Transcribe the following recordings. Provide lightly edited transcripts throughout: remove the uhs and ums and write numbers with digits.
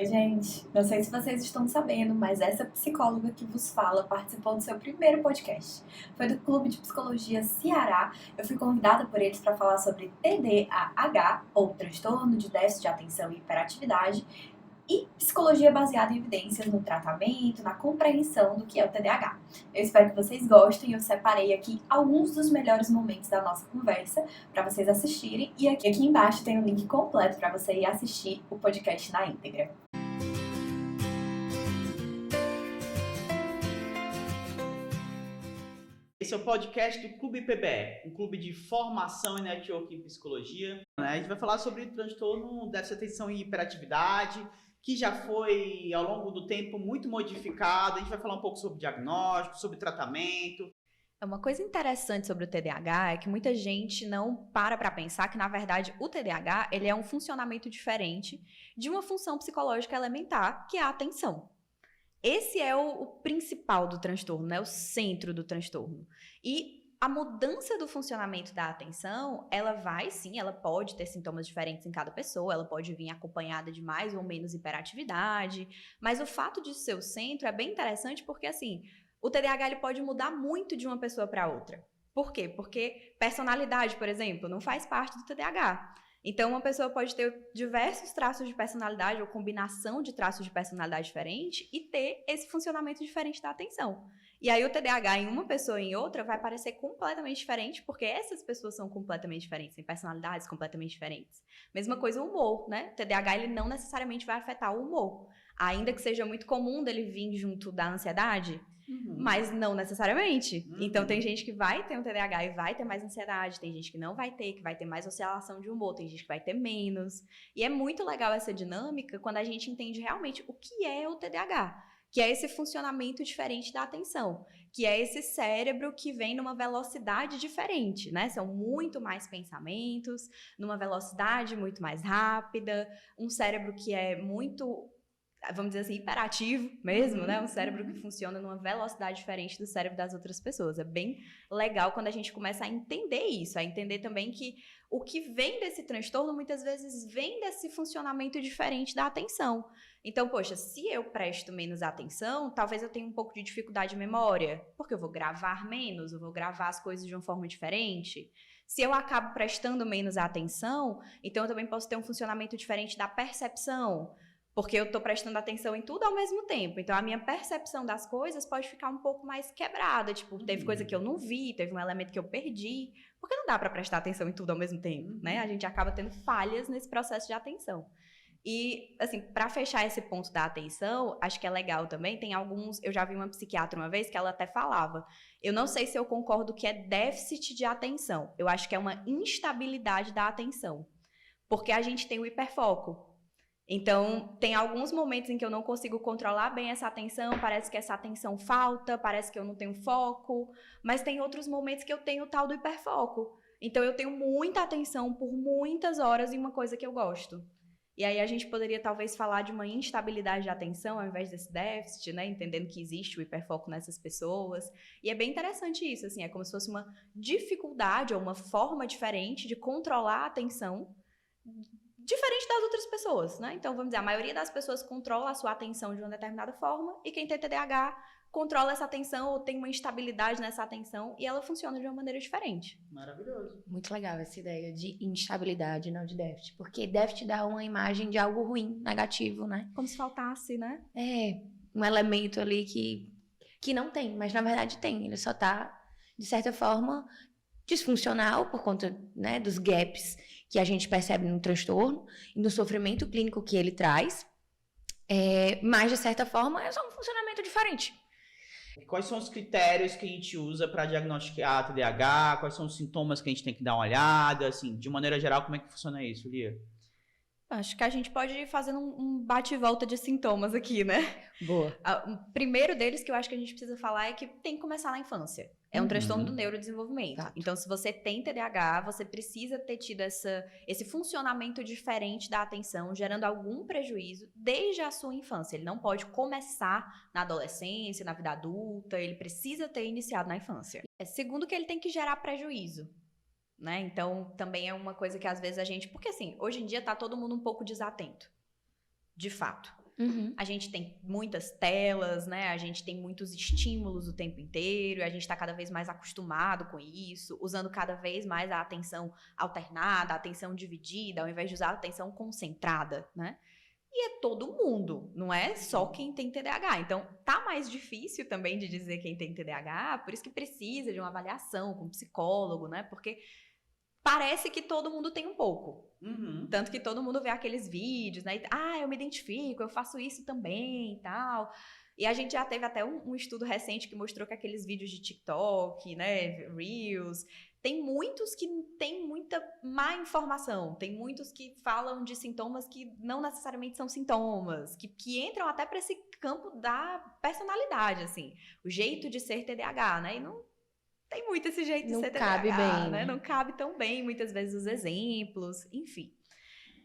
Oi, gente. Não sei se vocês estão sabendo, mas essa psicóloga que vos fala participou do seu primeiro podcast. Foi do Clube de Psicologia Ceará. Eu fui convidada por eles para falar sobre TDAH, ou transtorno de déficit de atenção e hiperatividade, e psicologia baseada em evidências no tratamento, na compreensão do que é o TDAH. Eu espero que vocês gostem. Eu separei aqui alguns dos melhores momentos da nossa conversa para vocês assistirem. E aqui embaixo tem o link completo para você ir assistir o podcast na íntegra. Esse é o podcast do Clube PBE, um clube de formação e network em psicologia. A gente vai falar sobre transtorno déficit de atenção e hiperatividade, que já foi, ao longo do tempo, muito modificado. A gente vai falar um pouco sobre diagnóstico, sobre tratamento. Uma coisa interessante sobre o TDAH é que muita gente não para pensar que, na verdade, o TDAH ele é um funcionamento diferente de uma função psicológica elementar, que é a atenção. Esse é o principal do transtorno, né? O centro do transtorno. E a mudança do funcionamento da atenção, ela vai sim, ela pode ter sintomas diferentes em cada pessoa, ela pode vir acompanhada de mais ou menos hiperatividade, mas o fato de ser o centro é bem interessante porque, assim, o TDAH ele pode mudar muito de uma pessoa para outra. Por quê? Porque personalidade, por exemplo, não faz parte do TDAH. Então, uma pessoa pode ter diversos traços de personalidade ou combinação de traços de personalidade diferente e ter esse funcionamento diferente da atenção. E aí, o TDAH em uma pessoa e em outra vai parecer completamente diferente, porque essas pessoas são completamente diferentes, têm personalidades completamente diferentes. Mesma coisa o humor, né? O TDAH ele não necessariamente vai afetar o humor. Ainda que seja muito comum dele vir junto da ansiedade, mas não necessariamente. Então, tem gente que vai ter um TDAH e vai ter mais ansiedade, tem gente que não vai ter, que vai ter mais oscilação de humor, tem gente que vai ter menos. E é muito legal essa dinâmica quando a gente entende realmente o que é o TDAH, que é esse funcionamento diferente da atenção, que é esse cérebro que vem numa velocidade diferente, né? São muito mais pensamentos, numa velocidade muito mais rápida, um cérebro que é muito, vamos dizer assim, hiperativo mesmo, né? Um cérebro que funciona numa velocidade diferente do cérebro das outras pessoas. É bem legal quando a gente começa a entender isso, a entender também que o que vem desse transtorno muitas vezes vem desse funcionamento diferente da atenção. Então, poxa, se eu presto menos atenção, talvez eu tenha um pouco de dificuldade de memória, porque eu vou gravar menos, eu vou gravar as coisas de uma forma diferente. Se eu acabo prestando menos atenção, então eu também posso ter um funcionamento diferente da percepção, porque eu estou prestando atenção em tudo ao mesmo tempo. Então, a minha percepção das coisas pode ficar um pouco mais quebrada. Tipo, teve coisa que eu não vi, teve um elemento que eu perdi. Porque não dá para prestar atenção em tudo ao mesmo tempo, né? A gente acaba tendo falhas nesse processo de atenção. E, assim, para fechar esse ponto da atenção, acho que é legal também, tem alguns... Eu já vi uma psiquiatra uma vez que ela até falava, eu não sei se eu concordo que é déficit de atenção. Eu acho que é uma instabilidade da atenção. Porque a gente tem o hiperfoco. Então, tem alguns momentos em que eu não consigo controlar bem essa atenção, parece que essa atenção falta, parece que eu não tenho foco, mas tem outros momentos que eu tenho o tal do hiperfoco. Então, eu tenho muita atenção por muitas horas em uma coisa que eu gosto. E aí a gente poderia talvez falar de uma instabilidade de atenção ao invés desse déficit, né? Entendendo que existe o hiperfoco nessas pessoas. E é bem interessante isso, assim, é como se fosse uma dificuldade ou uma forma diferente de controlar a atenção diferente das outras pessoas, né? Então, vamos dizer, a maioria das pessoas controla a sua atenção de uma determinada forma e quem tem TDAH controla essa atenção ou tem uma instabilidade nessa atenção e ela funciona de uma maneira diferente. Maravilhoso. Muito legal essa ideia de instabilidade, não de déficit. Porque déficit dá uma imagem de algo ruim, negativo, né? Como se faltasse, né? É, um elemento ali que não tem, mas na verdade tem. Ele só tá, de certa forma, disfuncional por conta, né, dos gaps que a gente percebe no transtorno e no sofrimento clínico que ele traz. Mas, de certa forma, é só um funcionamento diferente. Quais são os critérios que a gente usa para diagnosticar TDAH? Quais são os sintomas que a gente tem que dar uma olhada? Assim, de maneira geral, como é que funciona isso, Lia? Acho que a gente pode ir fazendo um bate e volta de sintomas aqui, né? Boa. O primeiro deles que eu acho que a gente precisa falar é que tem que começar na infância. É um transtorno do neurodesenvolvimento. Exato. Então, se você tem TDAH, você precisa ter tido esse funcionamento diferente da atenção, gerando algum prejuízo desde a sua infância. Ele não pode começar na adolescência, na vida adulta, ele precisa ter iniciado na infância. Segundo, que ele tem que gerar prejuízo, né? Então, também é uma coisa que às vezes a gente... Porque assim, hoje em dia tá todo mundo um pouco desatento, de fato. A gente tem muitas telas, né? A gente tem muitos estímulos o tempo inteiro, a gente está cada vez mais acostumado com isso, usando cada vez mais a atenção alternada, a atenção dividida, ao invés de usar a atenção concentrada, né? E é todo mundo, não é só quem tem TDAH. Então, tá mais difícil também de dizer quem tem TDAH, por isso que precisa de uma avaliação com um psicólogo, né? Porque parece que todo mundo tem um pouco. Tanto que todo mundo vê aqueles vídeos, né? Eu me identifico, eu faço isso também e tal. E a gente já teve até um estudo recente que mostrou que aqueles vídeos de TikTok, né? Reels, tem muitos que têm muita má informação. Tem muitos que falam de sintomas que não necessariamente são sintomas. Que entram até para esse campo da personalidade, assim. O jeito de ser TDAH, né? E não tem muito esse jeito de ser TDAH, cabe bem, né? Não cabe tão bem, muitas vezes, os exemplos, enfim.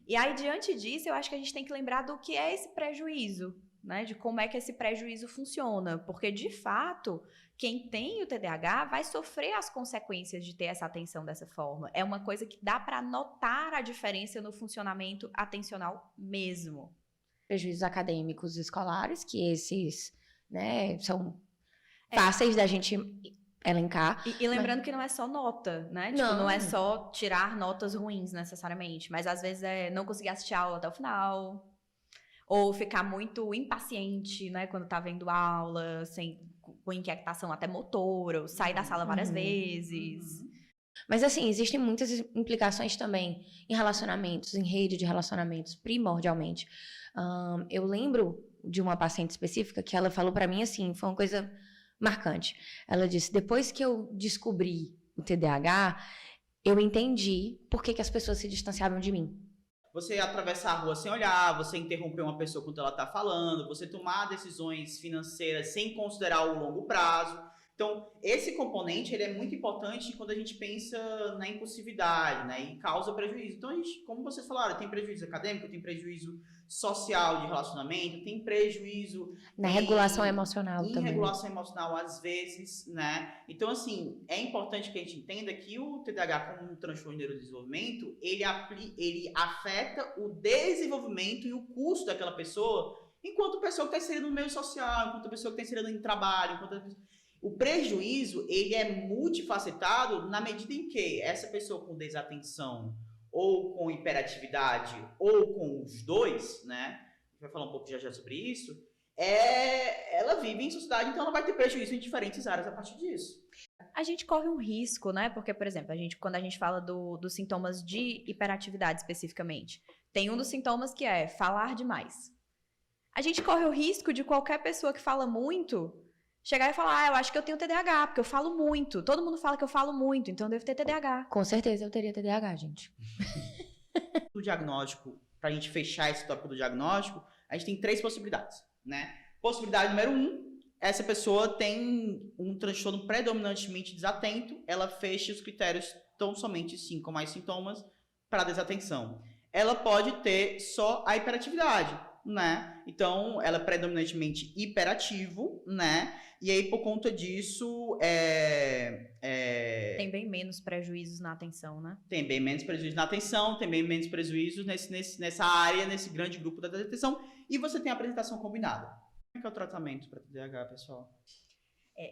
E aí, diante disso, eu acho que a gente tem que lembrar do que é esse prejuízo, né? De como é que esse prejuízo funciona. Porque, de fato, quem tem o TDAH vai sofrer as consequências de ter essa atenção dessa forma. É uma coisa que dá para notar a diferença no funcionamento atencional mesmo. Prejuízos acadêmicos escolares, que esses, né, são fáceis da gente elencar. E lembrando que não é só nota, né? Tipo, não é só tirar notas ruins, necessariamente. Mas, às vezes, é não conseguir assistir a aula até o final. Ou ficar muito impaciente, né? Quando tá vendo aula, com inquietação até motora. Ou sair da sala várias vezes. Mas, assim, existem muitas implicações também em relacionamentos, em rede de relacionamentos, primordialmente. Eu lembro de uma paciente específica que ela falou pra mim, assim, foi uma coisa marcante. Ela disse, depois que eu descobri o TDAH, eu entendi por que as pessoas se distanciavam de mim. Você atravessar a rua sem olhar, você interromper uma pessoa quando ela está falando, você tomar decisões financeiras sem considerar o longo prazo. Então, esse componente ele é muito importante quando a gente pensa na impulsividade, né? E causa prejuízo. Então, a gente, como vocês falaram, tem prejuízo acadêmico, tem prejuízo social de relacionamento, tem prejuízo na regulação emocional também. Também. Regulação emocional, às vezes, né? Então, assim, é importante que a gente entenda que o TDAH, como um transtorno de neurodesenvolvimento, ele afeta o desenvolvimento e o custo daquela pessoa, enquanto a pessoa que está inserida no meio social, enquanto a pessoa que está inserida em trabalho, o prejuízo, ele é multifacetado na medida em que essa pessoa com desatenção ou com hiperatividade ou com os dois, né? A gente vai falar um pouco já sobre isso. Ela vive em sociedade, então ela vai ter prejuízo em diferentes áreas a partir disso. A gente corre um risco, né? Porque, por exemplo, quando a gente fala dos sintomas de hiperatividade especificamente, tem um dos sintomas que é falar demais. A gente corre o risco de qualquer pessoa que fala muito chegar e falar, eu acho que eu tenho TDAH, porque eu falo muito. Todo mundo fala que eu falo muito, então eu devo ter TDAH. Com certeza eu teria TDAH, gente. O diagnóstico, pra gente fechar esse tópico do diagnóstico, a gente tem 3 possibilidades, né? Possibilidade número 1, essa pessoa tem um transtorno predominantemente desatento, ela fecha os critérios tão somente 5 ou mais sintomas para desatenção. Ela pode ter só a hiperatividade, né? Então, ela é predominantemente hiperativo, né? E aí, por conta disso, tem bem menos prejuízos na atenção, né? Tem bem menos prejuízos na atenção, tem bem menos prejuízos nessa área, nesse grande grupo da desatenção. E você tem a apresentação combinada. Como é que é o tratamento para TDAH, pessoal?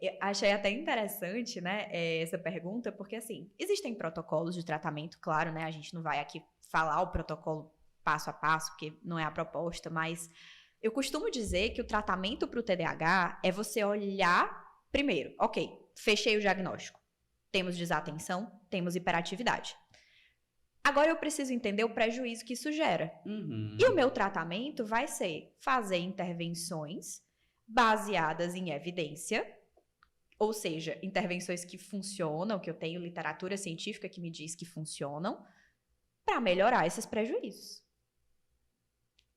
Eu achei até interessante, né, essa pergunta, porque, assim, existem protocolos de tratamento, claro, né? A gente não vai aqui falar o protocolo passo a passo, porque não é a proposta, mas eu costumo dizer que o tratamento para o TDAH é você olhar primeiro, ok, fechei o diagnóstico, temos desatenção, temos hiperatividade. Agora eu preciso entender o prejuízo que isso gera. E o meu tratamento vai ser fazer intervenções baseadas em evidência, ou seja, intervenções que funcionam, que eu tenho literatura científica que me diz que funcionam, para melhorar esses prejuízos.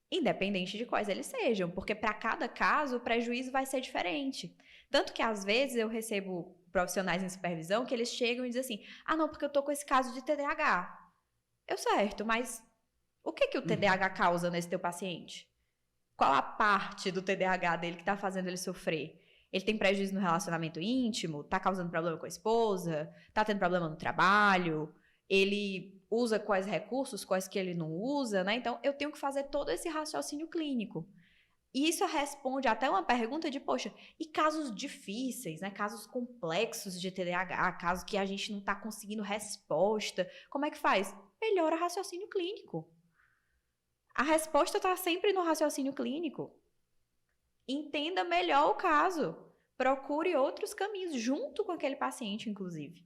Independente de quais eles sejam, porque para cada caso o prejuízo vai ser diferente. Tanto que às vezes eu recebo profissionais em supervisão que eles chegam e dizem assim, não, porque eu tô com esse caso de TDAH. Eu certo, mas o que o TDAH causa nesse teu paciente? Qual a parte do TDAH dele que tá fazendo ele sofrer? Ele tem prejuízo no relacionamento íntimo? Tá causando problema com a esposa? Tá tendo problema no trabalho? Ele usa quais recursos, quais que ele não usa, né? Então, eu tenho que fazer todo esse raciocínio clínico. E isso responde até uma pergunta de, poxa, e casos difíceis, né? Casos complexos de TDAH, casos que a gente não está conseguindo resposta, como é que faz? Melhora raciocínio clínico. A resposta está sempre no raciocínio clínico. Entenda melhor o caso. Procure outros caminhos, junto com aquele paciente, inclusive.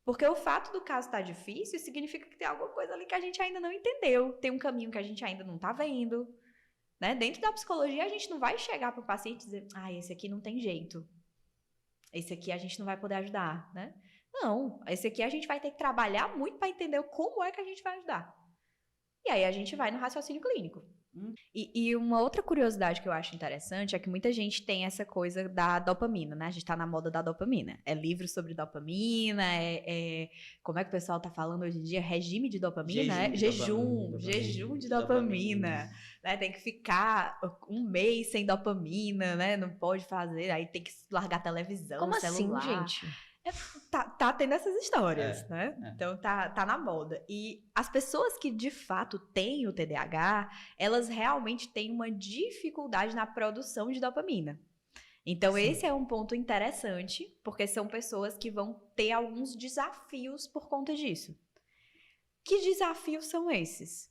Porque o fato do caso estar difícil significa que tem alguma coisa ali que a gente ainda não entendeu. Tem um caminho que a gente ainda não está vendo. Né? Dentro da psicologia, a gente não vai chegar para o paciente e dizer, esse aqui não tem jeito. Esse aqui a gente não vai poder ajudar, né? Não, esse aqui a gente vai ter que trabalhar muito para entender como é que a gente vai ajudar. E aí a gente vai no raciocínio clínico. E uma outra curiosidade que eu acho interessante é que muita gente tem essa coisa da dopamina, né? A gente tá na moda da dopamina. É livro sobre dopamina, como é que o pessoal tá falando hoje em dia? Regime de dopamina? Jejum de dopamina. Né? Tem que ficar um mês sem dopamina, né? Não pode fazer, aí tem que largar televisão, Como celular. assim, gente? Tá tendo essas histórias, né? Então tá na moda. E as pessoas que de fato têm o TDAH, elas realmente têm uma dificuldade na produção de dopamina. Então, sim, esse é um ponto interessante, porque são pessoas que vão ter alguns desafios por conta disso. Que desafios são esses?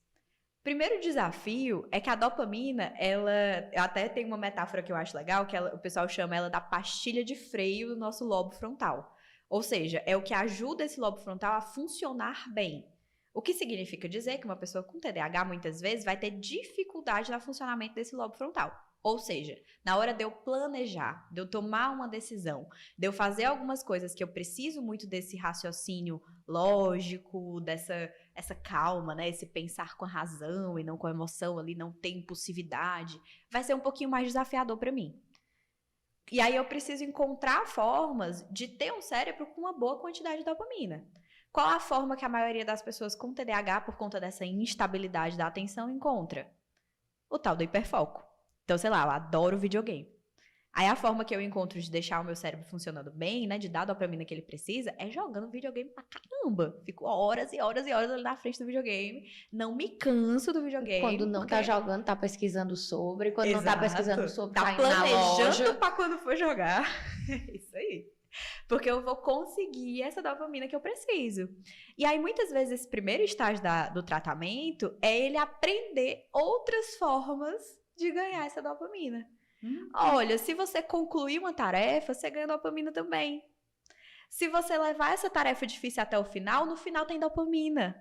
Primeiro desafio é que a dopamina, ela até tem uma metáfora que eu acho legal, que o pessoal chama ela da pastilha de freio do nosso lobo frontal. Ou seja, é o que ajuda esse lobo frontal a funcionar bem. O que significa dizer que uma pessoa com TDAH, muitas vezes, vai ter dificuldade no funcionamento desse lobo frontal. Ou seja, na hora de eu planejar, de eu tomar uma decisão, de eu fazer algumas coisas que eu preciso muito desse raciocínio lógico, essa calma, né? Esse pensar com a razão e não com a emoção ali, não ter impulsividade, vai ser um pouquinho mais desafiador para mim. E aí eu preciso encontrar formas de ter um cérebro com uma boa quantidade de dopamina. Qual a forma que a maioria das pessoas com TDAH, por conta dessa instabilidade da atenção, encontra? O tal do hiperfoco. Então, sei lá, eu adoro videogame. Aí a forma que eu encontro de deixar o meu cérebro funcionando bem, né, de dar a dopamina que ele precisa, é jogando videogame pra caramba. Fico horas e horas e horas ali na frente do videogame, não me canso do videogame. Quando não tá jogando, tá pesquisando sobre. Quando Exato. Não tá pesquisando sobre, tá indo na loja. planejando pra quando for jogar. É isso aí. Porque eu vou conseguir essa dopamina que eu preciso. E aí, muitas vezes, esse primeiro estágio do tratamento é ele aprender outras formas de ganhar essa dopamina. Olha, se você concluir uma tarefa, você ganha dopamina também. Se você levar essa tarefa difícil até o final, no final tem dopamina.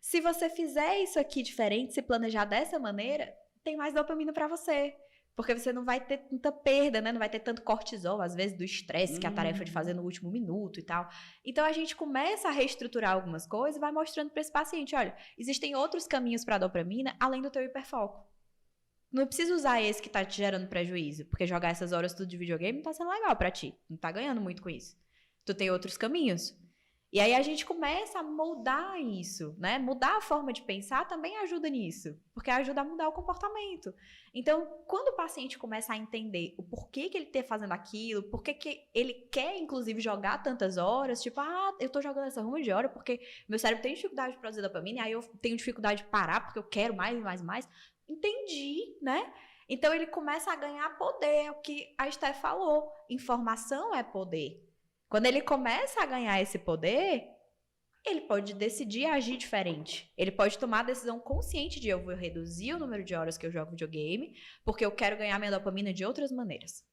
Se você fizer isso aqui diferente, se planejar dessa maneira, tem mais dopamina pra você. Porque você não vai ter tanta perda, né? Não vai ter tanto cortisol, às vezes, do estresse, que é a tarefa de fazer no último minuto e tal. Então, a gente começa a reestruturar algumas coisas e vai mostrando para esse paciente, olha, existem outros caminhos para a dopamina, além do teu hiperfoco. Não precisa usar esse que tá te gerando prejuízo, porque jogar essas horas tudo de videogame não tá sendo legal pra ti. Não tá ganhando muito com isso. Tu tem outros caminhos. E aí a gente começa a moldar isso, né? Mudar a forma de pensar também ajuda nisso, porque ajuda a mudar o comportamento. Então, quando o paciente começa a entender o porquê que ele tá fazendo aquilo, porquê que ele quer, inclusive, jogar tantas horas, tipo, eu tô jogando essa ruma de hora porque meu cérebro tem dificuldade de produzir dopamina, e aí eu tenho dificuldade de parar porque eu quero mais e mais e mais. Entendi, né? Então, ele começa a ganhar poder, é o que a Steph falou. Informação é poder. Quando ele começa a ganhar esse poder, ele pode decidir agir diferente. Ele pode tomar a decisão consciente de eu vou reduzir o número de horas que eu jogo videogame, porque eu quero ganhar minha dopamina de outras maneiras.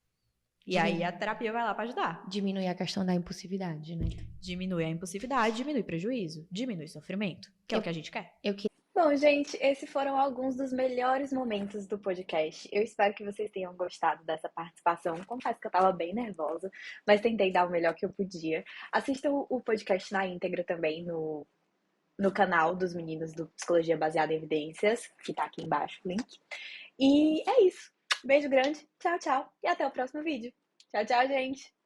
E aí a terapia vai lá para ajudar. Diminui a questão da impulsividade, né? Diminui a impulsividade, diminui prejuízo, diminui sofrimento, que é o que a gente quer. Bom, gente, esses foram alguns dos melhores momentos do podcast. Eu espero que vocês tenham gostado dessa participação. Confesso que eu tava bem nervosa, mas tentei dar o melhor que eu podia. Assistam o podcast na íntegra também no canal dos meninos do Psicologia Baseada em Evidências, que tá aqui embaixo o link. E é isso. Beijo grande, tchau, tchau. E até o próximo vídeo. Tchau, tchau, gente.